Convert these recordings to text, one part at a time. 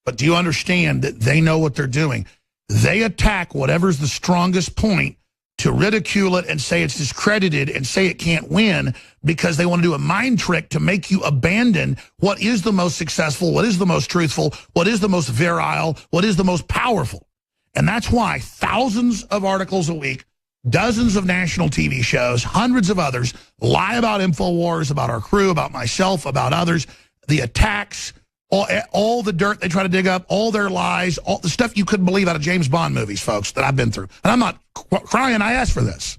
But do you understand that they know what they're doing? They attack whatever's the strongest point to ridicule it and say it's discredited and say it can't win, because they want to do a mind trick to make you abandon what is the most successful, what is the most truthful, what is the most virile, what is the most powerful. And that's why thousands of articles a week, dozens of national TV shows, hundreds of others lie about InfoWars, about our crew, about myself, about others, the attacks, all the dirt they try to dig up, all their lies, all the stuff you couldn't believe out of James Bond movies, folks, that I've been through. And I'm not crying I asked for this.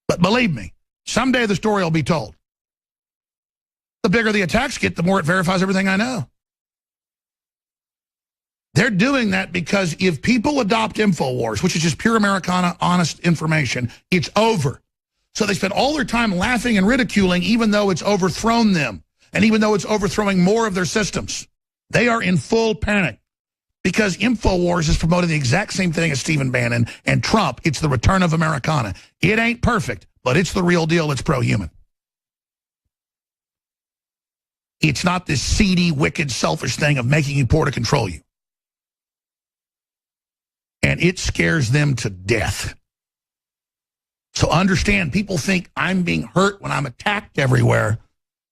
But believe me, someday the story will be told. The bigger the attacks get, the more it verifies everything I know. They're doing that because if people adopt InfoWars, which is just pure Americana, honest information, it's over. So they spend all their time laughing and ridiculing, even though it's overthrown them, and even though it's overthrowing more of their systems. They are in full panic because InfoWars is promoting the exact same thing as Stephen Bannon and Trump. It's the return of Americana. It ain't perfect, but it's the real deal. It's pro-human. It's not this seedy, wicked, selfish thing of making you poor to control you. And it scares them to death. So understand, people think I'm being hurt when I'm attacked everywhere.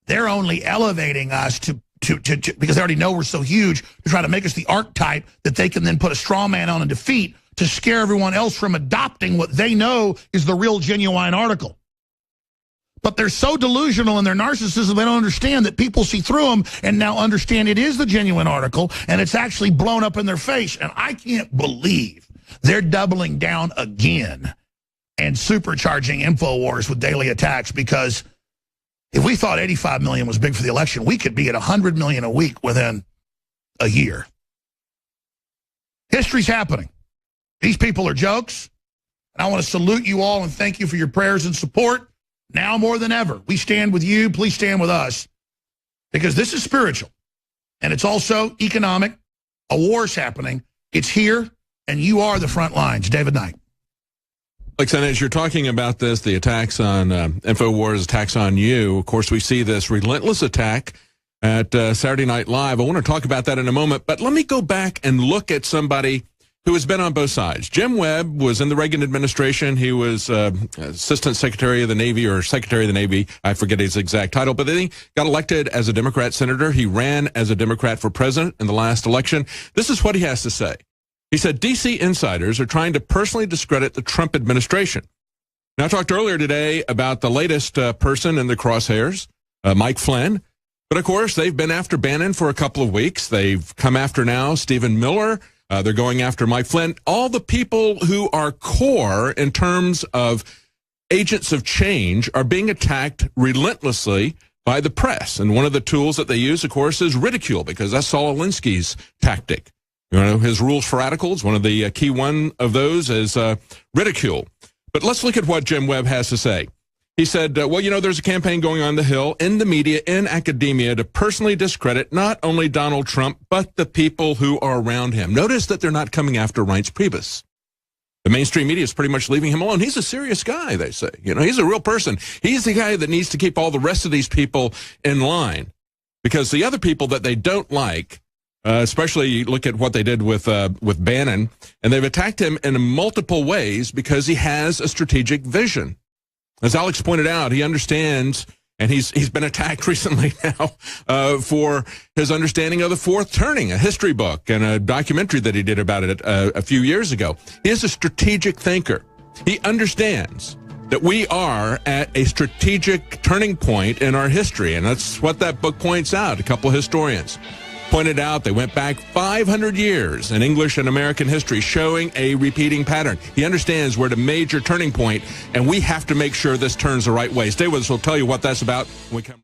They're only elevating us to because they already know we're so huge, to try to make us the archetype that they can then put a straw man on and defeat to scare everyone else from adopting what they know is the real, genuine article. But they're so delusional in their narcissism, they don't understand that people see through them and now understand it is the genuine article, and it's actually blown up in their face. And I can't believe they're doubling down again and supercharging InfoWars with daily attacks, because if we thought 85 million was big for the election, we could be at 100 million a week within a year. History's happening. These people are jokes. And I want to salute you all and thank you for your prayers and support. Now more than ever, we stand with you. Please stand with us, because this is spiritual. And it's also economic. A war's happening. It's here, and you are the front lines. David Knight. Alexander, as you're talking about this, the attacks on InfoWars, attacks on you, of course, we see this relentless attack at Saturday Night Live. I want to talk about that in a moment, but let me go back and look at somebody who has been on both sides. Jim Webb was in the Reagan administration. He was Assistant Secretary of the Navy, or Secretary of the Navy. I forget his exact title, but then he got elected as a Democrat senator. He ran as a Democrat for president in the last election. This is what he has to say. He said, D.C. insiders are trying to personally discredit the Trump administration. Now, I talked earlier today about the latest person in the crosshairs, Mike Flynn. But, of course, they've been after Bannon for a couple of weeks. They've come after now Stephen Miller. They're going after Mike Flynn. All the people who are core in terms of agents of change are being attacked relentlessly by the press. And one of the tools that they use, of course, is ridicule, because that's Saul Alinsky's tactic. You know, his rules for radicals, one of the key one of those is ridicule. But let's look at what Jim Webb has to say. He said, well, you know, there's a campaign going on the Hill, in the media, in academia, to personally discredit not only Donald Trump, but the people who are around him. Notice that they're not coming after Reince Priebus. The mainstream media is pretty much leaving him alone. He's a serious guy, they say. You know, he's a real person. He's the guy that needs to keep all the rest of these people in line, because the other people that they don't like, especially look at what they did with Bannon, and they've attacked him in multiple ways because he has a strategic vision. As Alex pointed out, he understands, and he's been attacked recently now for his understanding of the Fourth Turning, a history book and a documentary that he did about it a few years ago. He is a strategic thinker. He understands that we are at a strategic turning point in our history, and that's what that book points out. A couple of historians pointed out they went back 500 years in English and American history, showing a repeating pattern. He understands we're at a major turning point, and we have to make sure this turns the right way. Stay with us. We'll tell you what that's about when we come.